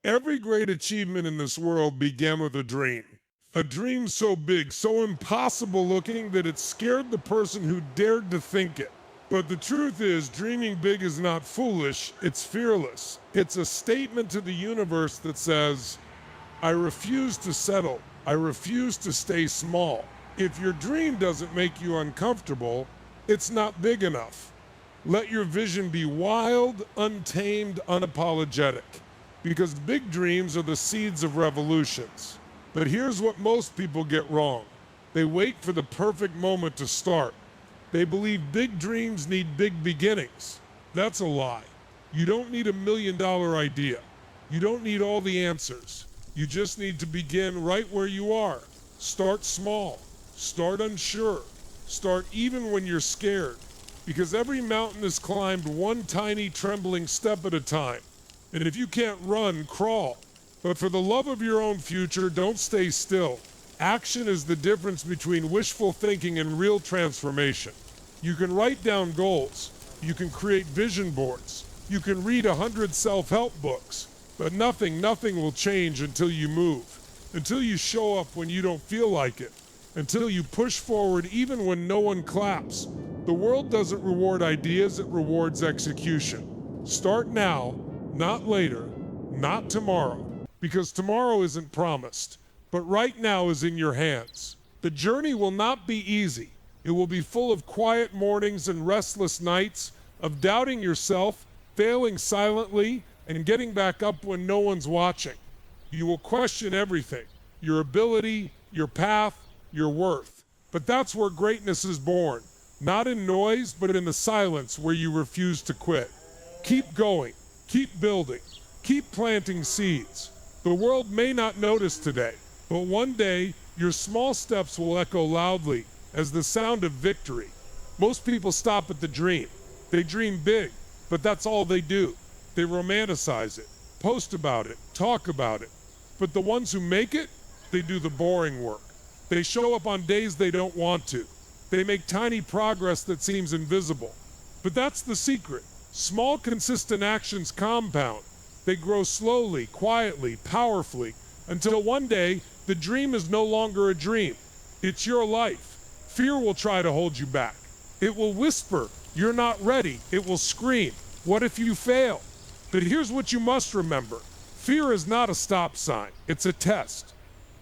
Every great achievement in this world began with a dream. A dream so big, so impossible looking that it scared the person who dared to think it. But the truth is, dreaming big is not foolish, it's fearless. It's a statement to the universe that says, I refuse to settle. I refuse to stay small. If your dream doesn't make you uncomfortable, it's not big enough. Let your vision be wild, untamed, unapologetic. Because big dreams are the seeds of revolutions. But here's what most people get wrong. They wait for the perfect moment to start. They believe big dreams need big beginnings. That's a lie. You don't need $1 million idea. You don't need all the answers. You just need to begin right where you are. Start small. Start unsure. Start even when you're scared. Because every mountain is climbed one tiny trembling step at a time. And if you can't run, crawl. But for the love of your own future, don't stay still. Action is the difference between wishful thinking and real transformation. You can write down goals. You can create vision boards. You can read 100 self-help books. But nothing will change until you move. Until you show up when you don't feel like it. Until you push forward even when no one claps. The world doesn't reward ideas, it rewards execution. Start now, not later, not tomorrow. Because tomorrow isn't promised. But right now is in your hands. The journey will not be easy. It will be full of quiet mornings and restless nights, of doubting yourself, failing silently, and getting back up when no one's watching. You will question everything, your ability, your path, your worth. But that's where greatness is born. Not in noise, but in the silence where you refuse to quit. Keep going, keep building, keep planting seeds. The world may not notice today, but one day your small steps will echo loudly as the sound of victory. Most people stop at the dream. They dream big, but that's all they do. They romanticize it, post about it, talk about it. But the ones who make it, they do the boring work. They show up on days they don't want to. They make tiny progress that seems invisible. But that's the secret. Small, consistent actions compound. They grow slowly, quietly, powerfully, until one day the dream is no longer a dream. It's your life. Fear will try to hold you back. It will whisper, you're not ready. It will scream, what if you fail? But here's what you must remember. Fear is not a stop sign. It's a test.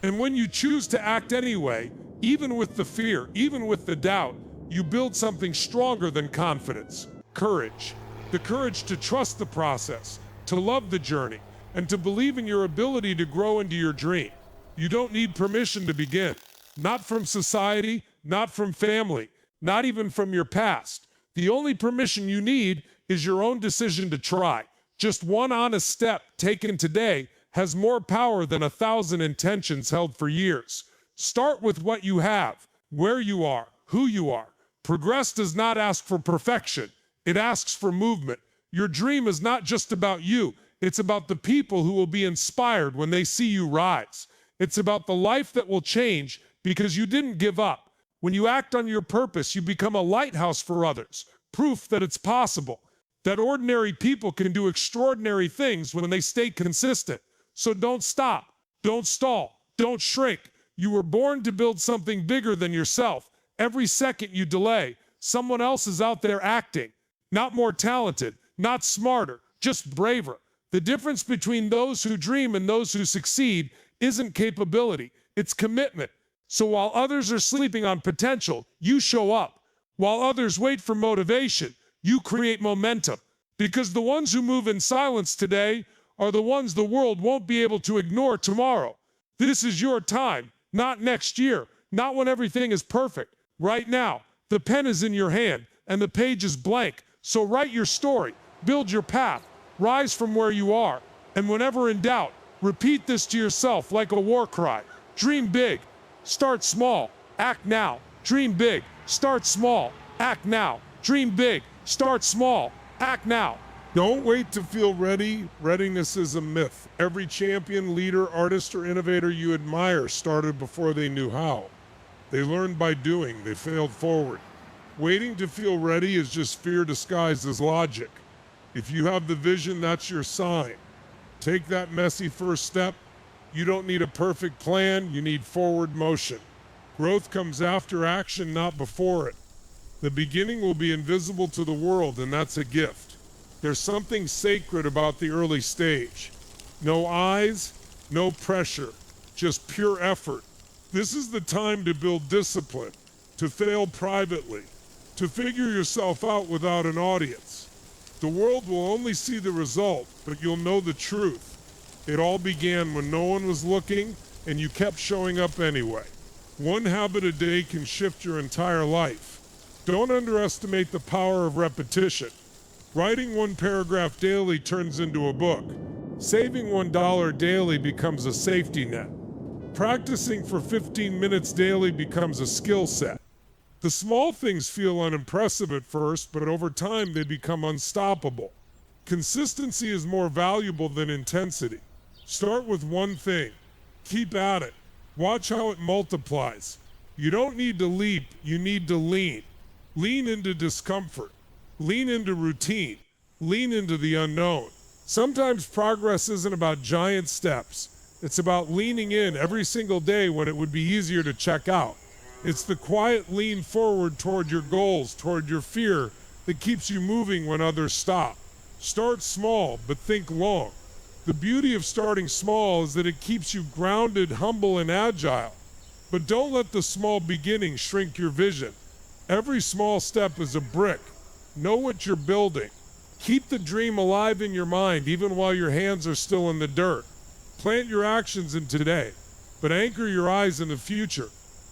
And when you choose to act anyway, even with the fear, even with the doubt, you build something stronger than confidence. Courage. The courage to trust the process, to love the journey, and to believe in your ability to grow into your dream. You don't need permission to begin. Not from society, not from family, not even from your past. The only permission you need is your own decision to try. Just one honest step taken today has more power than 1,000 intentions held for years. Start with what you have, where you are, who you are. Progress does not ask for perfection. It asks for movement. Your dream is not just about you. It's about the people who will be inspired when they see you rise. It's about the life that will change because you didn't give up. When you act on your purpose, you become a lighthouse for others, proof that it's possible, that ordinary people can do extraordinary things when they stay consistent. So don't stop, don't stall, don't shrink. You were born to build something bigger than yourself. Every second you delay, someone else is out there acting. Not more talented, not smarter, just braver. The difference between those who dream and those who succeed isn't capability, it's commitment. So while others are sleeping on potential, you show up. While others wait for motivation, you create momentum. Because the ones who move in silence today are the ones the world won't be able to ignore tomorrow. This is your time, not next year, not when everything is perfect. Right now, the pen is in your hand and the page is blank. So write your story, build your path, rise from where you are. And whenever in doubt, repeat this to yourself like a war cry. Dream big, start small, act now. Dream big, start small, act now. Dream big, start small, act now. Don't wait to feel ready. Readiness is a myth. Every champion, leader, artist, or innovator you admire started before they knew how. They learned by doing. They failed forward. Waiting to feel ready is just fear disguised as logic. If you have the vision, that's your sign. Take that messy first step. You don't need a perfect plan, you need forward motion. Growth comes after action, not before it. The beginning will be invisible to the world, and that's a gift. There's something sacred about the early stage. No eyes, no pressure, just pure effort. This is the time to build discipline, to fail privately, to figure yourself out without an audience. The world will only see the result, but you'll know the truth. It all began when no one was looking, and you kept showing up anyway. One habit a day can shift your entire life. Don't underestimate the power of repetition. Writing one paragraph daily turns into a book. Saving $1 daily becomes a safety net. Practicing for 15 minutes daily becomes a skill set. The small things feel unimpressive at first, but over time they become unstoppable. Consistency is more valuable than intensity. Start with one thing. Keep at it. Watch how it multiplies. You don't need to leap, you need to lean. Lean into discomfort. Lean into routine. Lean into the unknown. Sometimes progress isn't about giant steps. It's about leaning in every single day when it would be easier to check out. It's the quiet lean forward toward your goals, toward your fear, that keeps you moving when others stop. Start small, but think long. The beauty of starting small is that it keeps you grounded, humble, and agile. But don't let the small beginnings shrink your vision. Every small step is a brick. Know what you're building. Keep the dream alive in your mind even while your hands are still in the dirt. Plant your actions in today, but anchor your eyes in the future.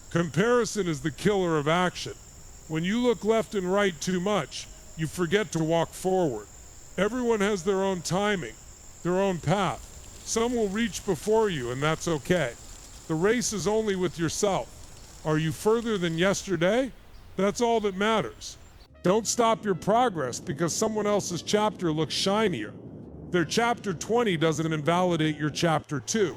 Comparison is the killer of action. When you look left and right too much, you forget to walk forward. Everyone has their own timing, their own path. Some will reach before you, and that's okay. The race is only with yourself. Are you further than yesterday? That's all that matters. Don't stop your progress because someone else's chapter looks shinier. Their chapter 20 doesn't invalidate your chapter 2.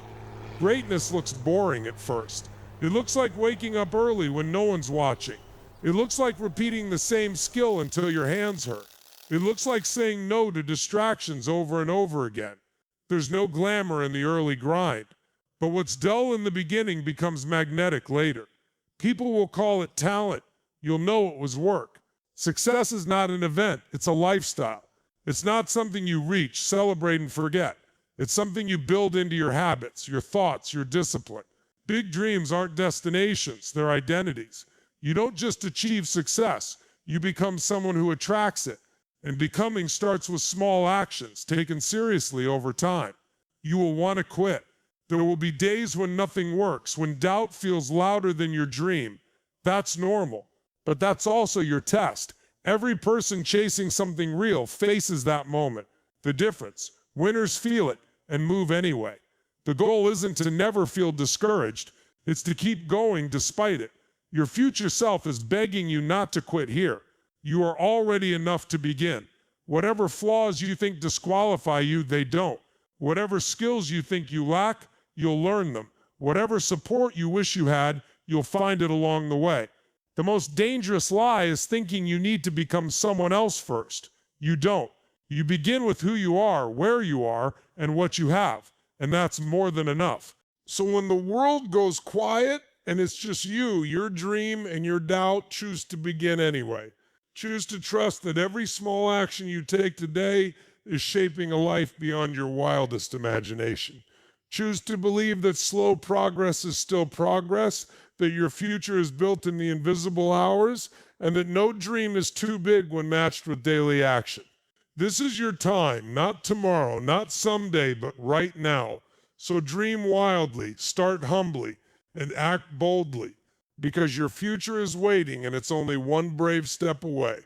Greatness looks boring at first. It looks like waking up early when no one's watching. It looks like repeating the same skill until your hands hurt. It looks like saying no to distractions over and over again. There's no glamour in the early grind. But what's dull in the beginning becomes magnetic later. People will call it talent. You'll know it was work. Success is not an event, it's a lifestyle. It's not something you reach, celebrate, and forget. It's something you build into your habits, your thoughts, your discipline. Big dreams aren't destinations, they're identities. You don't just achieve success, you become someone who attracts it. And becoming starts with small actions, taken seriously over time. You will want to quit. There will be days when nothing works, when doubt feels louder than your dream. That's normal, but that's also your test. Every person chasing something real faces that moment. The difference, winners feel it and move anyway. The goal isn't to never feel discouraged, it's to keep going despite it. Your future self is begging you not to quit here. You are already enough to begin. Whatever flaws you think disqualify you, they don't. Whatever skills you think you lack, you'll learn them. Whatever support you wish you had, you'll find it along the way. The most dangerous lie is thinking you need to become someone else first. You don't. You begin with who you are, where you are, and what you have. And that's more than enough. So when the world goes quiet and it's just you, your dream and your doubt, choose to begin anyway. Choose to trust that every small action you take today is shaping a life beyond your wildest imagination. Choose to believe that slow progress is still progress, that your future is built in the invisible hours, and that no dream is too big when matched with daily action. This is your time, not tomorrow, not someday, but right now. So dream wildly, start humbly, and act boldly, because your future is waiting and it's only one brave step away.